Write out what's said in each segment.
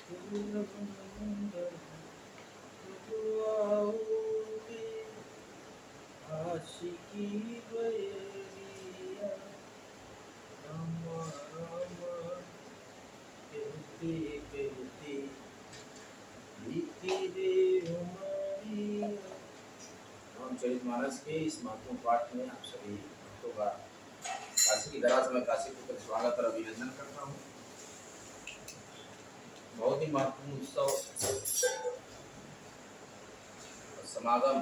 आशिकी बयरिया रामा रामा कहते कहते बीती रे उमरिया। रामचरितमानस के इस महत्वपूर्ण पाठ में आप सभी भक्तों का काशी की धरा से मैं काशी पुत्र स्वागत और अभिनंदन करता हूँ। बहुत ही महत्वपूर्ण उत्सव समागम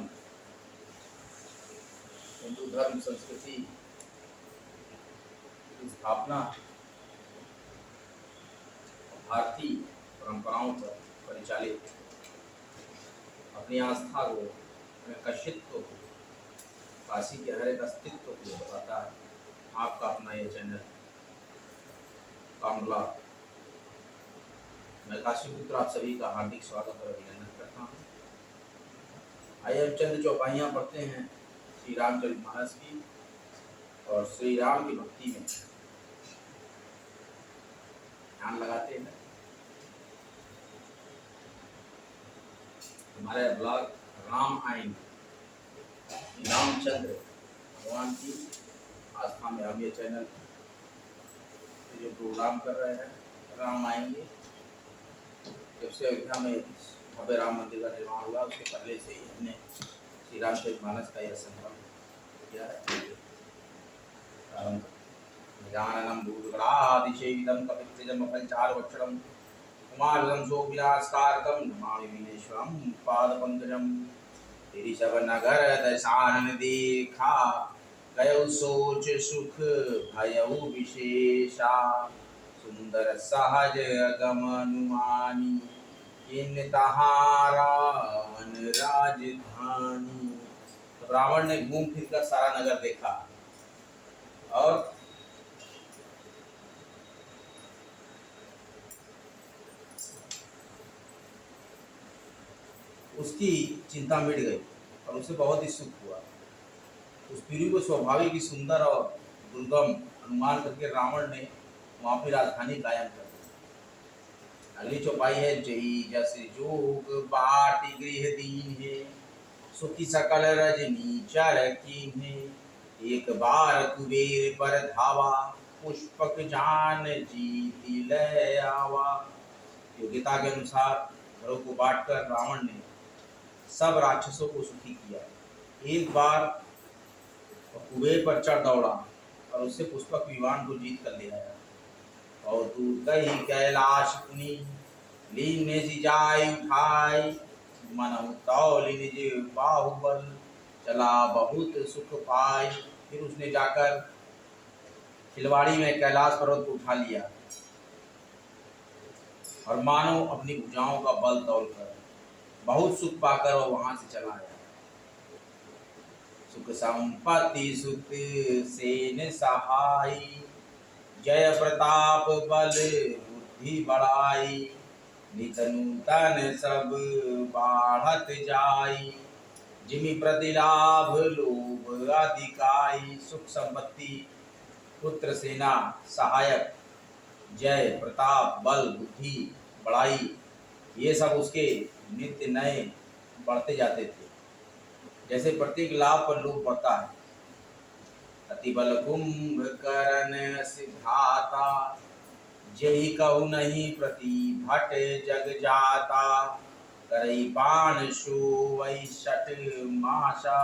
हिंदू धर्म संस्कृति की स्थापना भारतीय परंपराओं पर परिचालित अपनी आस्था को, अपने कशित्व को, काशी के हर एक अस्तित्व को बताता है आपका अपना ये चैनल कामला। मैं काशी पुत्र आप सभी का हार्दिक स्वागत और अभिनंदन करता हूँ। आइए हम चंद चौपाइयाँ पढ़ते हैं श्री रामचरितमानस की और श्री राम की भक्ति में ध्यान लगाते हैं। हमारे ब्लॉग राम आइन रामचंद्र भगवान की आस्था में हम ये चैनल जो प्रोग्राम कर रहे हैं राम आएंगे। जब से अयोध्या में भव्य राम मंदिर का निर्माण हुआ उसके पहले से ही हमने श्री रामचरितमानस का यह संकल्प किया है। जाननम भूतगणादिसेवितं कपित्थजम पंचारवक्षरम कुमारलं शोभिनास्कारकं नमामि विनेश्वरं पादपंकजं। तेरी सब नगर दशानन देखा गयो सोच सुख भयउ विशेषा। सुंदर सहज गमनुमानी इन तहाँ रावण राजधानी। तो रावण ने घूम फिर कर सारा नगर देखा और उसकी चिंता मिट गई और उसे बहुत ही सुख हुआ। उस पीढ़ी को स्वाभाविक ही सुंदर और दुर्गम अनुमान करके रावण ने वहां पर राजधानी कायम कर दी। अगली चौपाई है जई जस जोग बाट गृह दीन है सुखी सकल रजनी चर कीन्हे। एक बार कुबेर पर धावा पुष्पक जान जीत ले आवा। योग्यता के अनुसार घरों को बांटकर रावण ने सब राक्षसों को सुखी किया। एक बार कुबेर पर चढ़ दौड़ा और उससे पुष्पक विमान को जीत कर ले आया। और दूर गई कैलाश पुनी लीन सी जाय उठाई। मनहु तौल निज बाहुबल चला बहुत सुख पाई। फिर उसने जाकर खिलवाड़ी में कैलाश पर्वत को उठा लिया और मानो अपनी भुजाओं का बल तौल कर बहुत सुख पाकर वह वहां से चला आया। सुख संपत्ति सुत सेन सहाय जय प्रताप बल बुद्धि बढ़ाई। नित नूतन सब बाढ़त जाई जिमि प्रतिलाभ लोभ अधिकाई। सुख संपत्ति पुत्र सेना सहायक जय प्रताप बल बुद्धि बढ़ाई ये सब उसके नित्य नए बढ़ते जाते थे। जैसे प्रत्येक लाभ पर लोभ बढ़ता है। अति बल कुंभकर्ण सिद्धाता जही कहु नहीं प्रति भट जग जाता। करई बाण शो वै शट माशा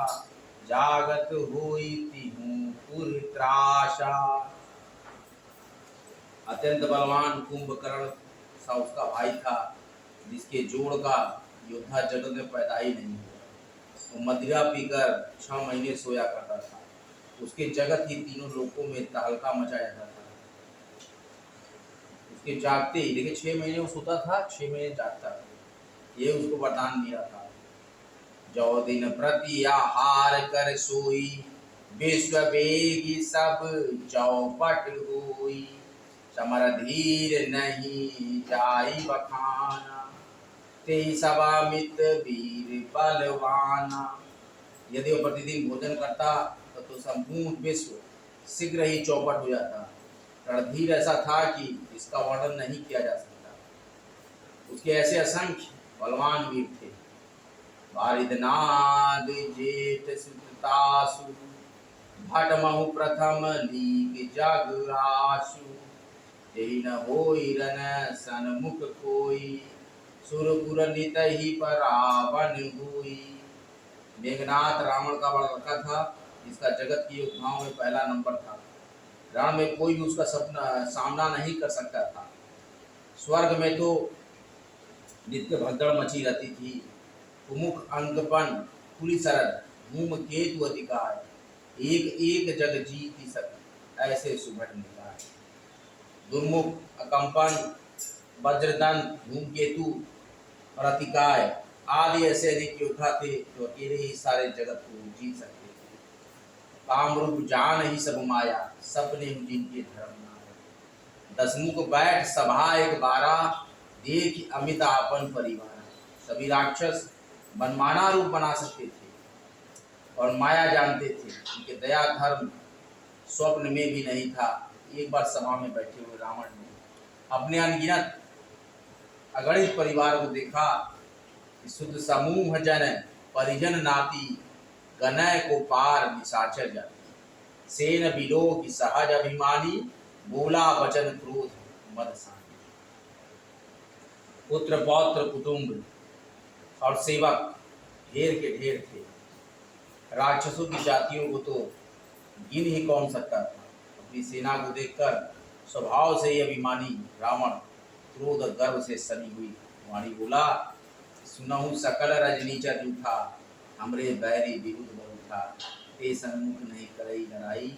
जागत होई तिहु पुर त्राशा। अत्यंत बलवान कुंभकर्ण सा उसका भाई था जिसके जोड़ का योद्धा जगत में पैदा ही नहीं हुआ। वो मदिरा पीकर 6 महीने सोया करता था। उसके जगत ही तीनों लोकों में तहलका मचा जाता था। उसके जागते ही देखिए 6 महीने वो सोता था, 6 महीने जागता था। ये उसको वरदान मिला था। जो दिन प्रति आहार कर सोई विश्व वेगी सब चौपट होई। समर धीर नहीं जाई बखाना ते सवामित वीर बलवाना। यदि वो प्रतिदिन भोजन करता तो संपूर्ण विश्व शीघ्र ही चौपट हो जाता। रणधीर ऐसा था कि इसका वर्णन नहीं किया जा सकता। उसके ऐसे असंख्य बलवान वीर थे। बारिदनाद जेठ सुततासु भटमहु प्रथम लीक जगरासु। जेहि न होई रन सन्मुख कोई सुरपुर नितहि परावन हुई। मेघनाथ रावण का बड़ा लड़का था, जिसका जगत की योद्धाओं में पहला नंबर था। रण में कोई भी उसका सामना नहीं कर सकता था। स्वर्ग में तो नित्य भगदड़ मची रहती थी। कुमुख अंगपन खुली सरद धूम केतु अधिकार, एक एक जग जीती सक ऐसे सुभट निकार। दुर्मुख अकंपन वज्रदंत धूमकेतु और अतिकाय आदि ऐसे अधिक योद्धा थे जो अकेले ही सारे जगत को जीत सकते थे। कामरूप जान ही सब माया, सपने जिनके धर्म नाया। दसमुख बैठ सभा एक बारा, देख अमित आपन परिवार। सभी राक्षस मनमाना रूप बना सकते थे और माया जानते थे। उनके दया धर्म स्वप्न में भी नहीं था। एक बार सभा में बैठे हुए रावण ने अपने अनगिनत अगणित परिवार को देखा। शुद्ध समूह जन परिजन नाती, गनय को पार निशाचर जाती। सेन बिलो की सहज अभिमानी, बोला वचन क्रोध मद सानी। पुत्र पौत्र कुटुंब और सेवक ढेर के ढेर थे। राक्षसों की जातियों को तो गिन ही कौन सकता था। अपनी सेना को देखकर स्वभाव से ही अभिमानी रावण क्रोध और गर्व से सनी हुई वाणी बोला, सुनहु सकल रजनीचर जूठा, हमरे बैरी विरुद्ध बहुठा। ते सन्मुख नहीं करई लड़ाई,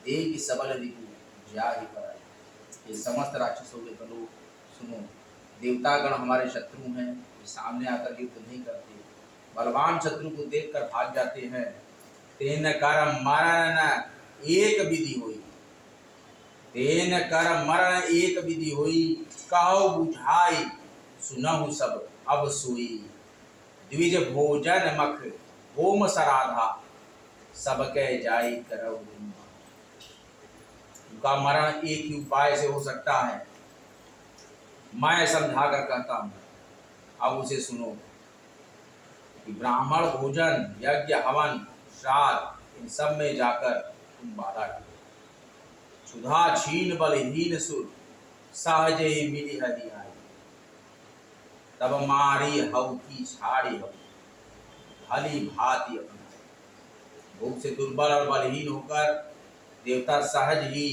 देख सबल रिपु जाहि पराई। ये समस्त राक्षसों के लोग सुनो, देवतागण हमारे शत्रु हैं, वे सामने आकर युद्ध नहीं करते, बलवान शत्रु को देखकर भाग जाते हैं। तेन कर मरण एक विधि हुई, तेन कर मरण एक विधि हुई, कहो बुझाई सुनहु सब अब सोई। द्विज भोजन मख होम सराधा, सबके जाई करौ। उनका मरण एक ही उपाय से हो सकता है, मैं समझा कर कहता हूं, अब उसे सुनो कि ब्राह्मण भोजन यज्ञ हवन श्राद्ध इन सब में जाकर तुम बाधा डालो। सुधा छीन बलहीन सुर, सहज ही मिली हरि आई। तब मारी हव की छाड़ी हव, भली भांति अपनाई। भूख से दुर्बल और बलहीन होकर देवता सहज ही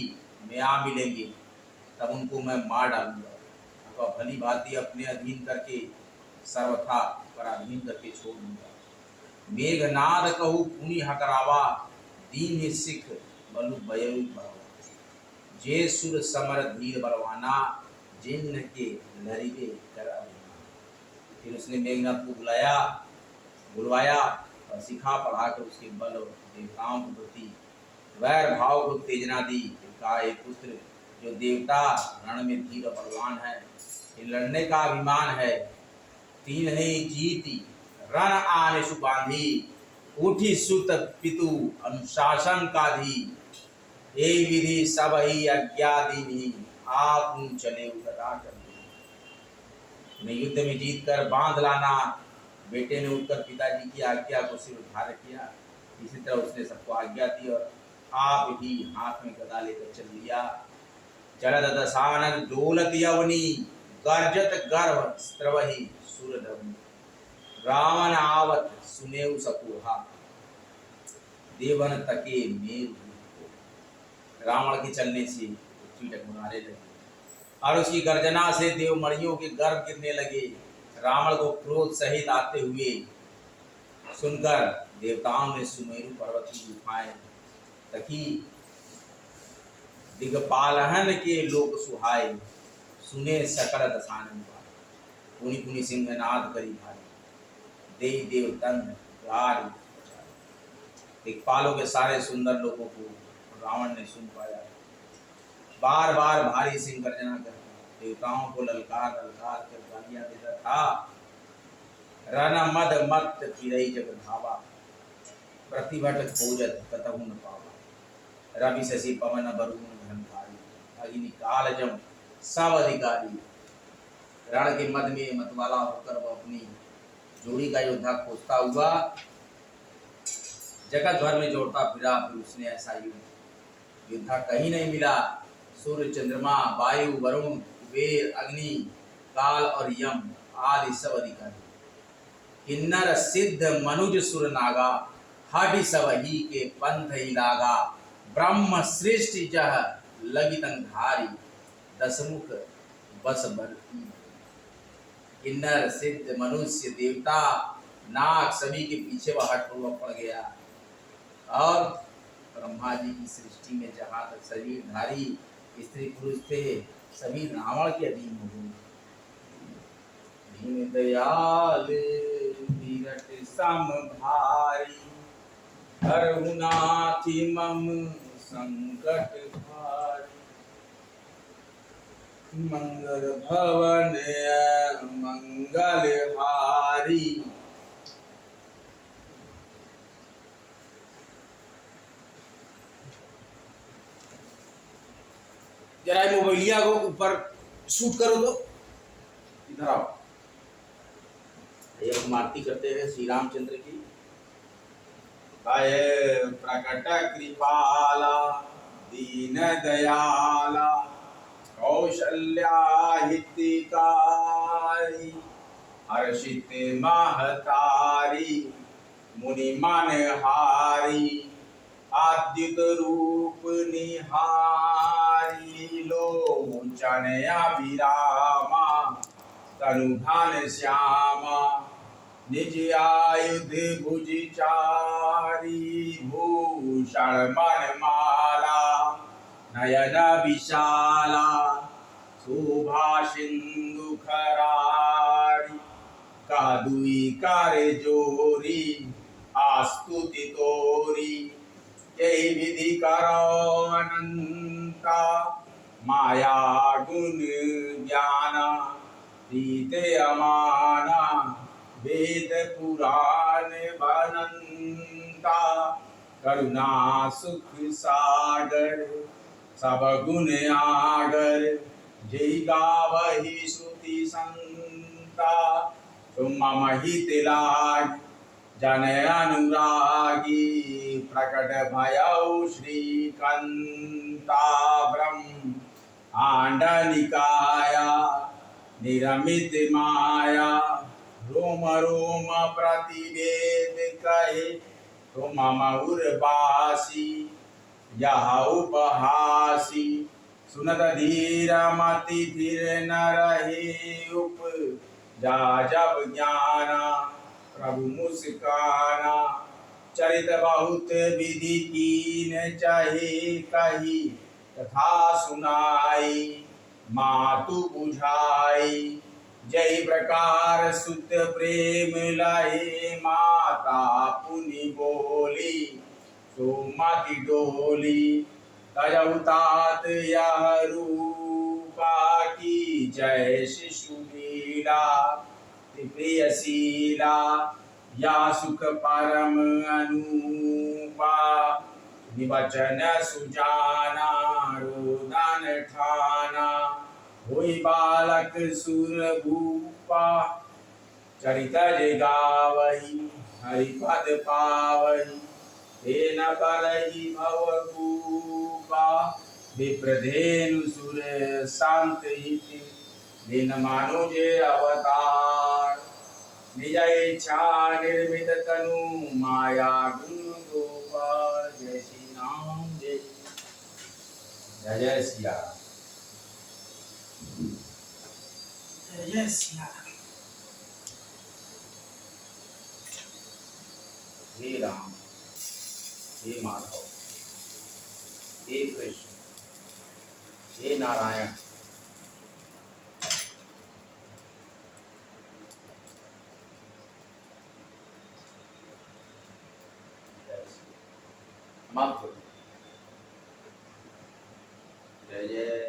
में आ मिलेंगे, तब उनको मैं मार डालूंगा। अथवा भली भांति अपने अधीन करके सर्वथा पराधीन करके छोड़ दूंगा। मेघनाद कहू पुनि हकरावा, दीन ही सिख बलु बयरु बरवा। जे सुर समर धीर बलवाना, जिन्न के लरिबे कर अभिमान। फिर उसने मेघनाथ को बुलवाया और सिखा पढ़ाकर उसके बल और देवताओं के प्रति वैर भाव को उत्तेजना दी। कहा, एक पुत्र जो देवता रण में धीर और बलवान है, ये लड़ने का अभिमान है। तीन ही जीती रण आने सुबांधी, उठी सुत पितु अनुशासन का धी। ये विधि सब ही अज्ञादीनी, आप चले उतरा कर। युद्ध में जीत कर बांध लाना। बेटे ने उठकर पिताजी की आज्ञा को सिर उधार किया। इसी तरह उसने सबको आज्ञा दी और आप ही हाथ में गदा लेकर चल लिया। जलद दशानन डोलत यवनी, गर्जत गर्भ स्त्रवही सुर धवनी। रावण आवत सुनेउ सकोहा, देवन तके मेरु। रावण के चलने से पृथ्वी डगमगाने लगी और उसकी गर्जना से देवमणियों के गर्भ गिरने लगे। रावण को क्रोध सहित आते हुए सुनकर देवताओं ने सुमेरु पर्वत की गुफाएं तकी। दिगपालहन के लोक सुहाय, सुने सकल दशानन पाए। पुनि पुनि सिंहनाद करी भाई, दे देव दंड द्वार बचाए। दिगपालों के सारे सुंदर लोगों को रावण ने सुन पाया। बार बार भारी सिंह गर्जना करता, देवताओं को ललकार ललकार कर गालियां देता था। रन मद मत फिरई जग धावा, प्रतिभट खोजत कतहु न पावा। रवि शशि पवन वरुण धनकारी, अग्नि काल जम सब अधिकारी। रण के मध्य में मतवाला होकर वह अपनी जोड़ी का योद्धा खोजता हुआ जगत भर में जोड़ता फिरा, फिर उसने ऐसा योद्धा कहीं नहीं मिला। सूर्य, चंद्रमा, वायु, वरुण, कुबेर, अग्नि, काल और यम आदि सब अधिकारी, किन्नर, सिद्ध, मनुज, सुर, नागा, हटि सब ही के पंथ ही लागा। ब्रह्म श्रेष्ठ जह लगी तंधारी, दसमुख बस बरती। किन्नर, सिद्ध, मनुष्य, देवता, नाग सभी के पीछे वह हठपूर्वक पड़ गया और ब्रह्मा जी की सृष्टि में जहाँ तक शरीरधारी स्त्री पुरुष थे सभी रावण के अधीन हो गए। दीन दयाल विरट सम भारी, हरहु नाथि मम संकट भारी। मंगल भवन मंगल हारी, जरा मोबाइलिया को ऊपर शूट करो तो इधर आओ। एक आरती करते हैं श्री रामचंद्र की। आये प्रकट कृपाला दीन दयाला, कौशल्या हितकारी, हर्षित महतारी, मुनि मन हारी, आद्युत रूप निहारी। लोचन अभिरामा, तनु घन श्यामा, निज आयुध भुज चारी। भूषण मन माला, नयन विशाला, शोभा सिंधु खरारी। कादुई कर जोरी, आस्तुति तोरी, यही विधि करो अनंता। माया गुण ज्ञाना, रीते अमाना, वेद पुराण बनंता। करुणा सुख सागर, सब गुण आगर, जय गावहि श्रुति संता। तुम मम हित लाग, जन अनुरागी, प्रकट भयउ श्रीकंता। ब्रह्म आंड निकाया, निरमित माया, रोम रोम प्रतिवेद कहे। तुम मम उर्वासी, यह उपहासी, सुनत धीर मति धीर न रहे। उप जा जब ज्ञाना, प्रभु मुस्काना, चरित बहुत विधि कीन चाहे कही। तथा सुनाई मातु बुझाई, जय प्रकार शुद्ध प्रेम लहे। माता पुनि बोली, सुमति डोली, तजौ तात यह रूपा। की जय शिशु लीला, प्रियशीला, या सुख परम अनुपा। निवचन सुजाना, रोदन ठाना, होई बालक सुर भूपा। चरित जे गावही, हरिपद पावही, हे न करही भवभूपा। विप्रधेनु सुर शांत हित, दिन मानो जे अवतार। निज इच्छा निर्मित तनु, माया गुण गोपाल। जय श्री राम, जय जय जय सिया राम, जय जय सिया राम। हे राम, हे माधव, हे कृष्ण, हे नारायण। जय जय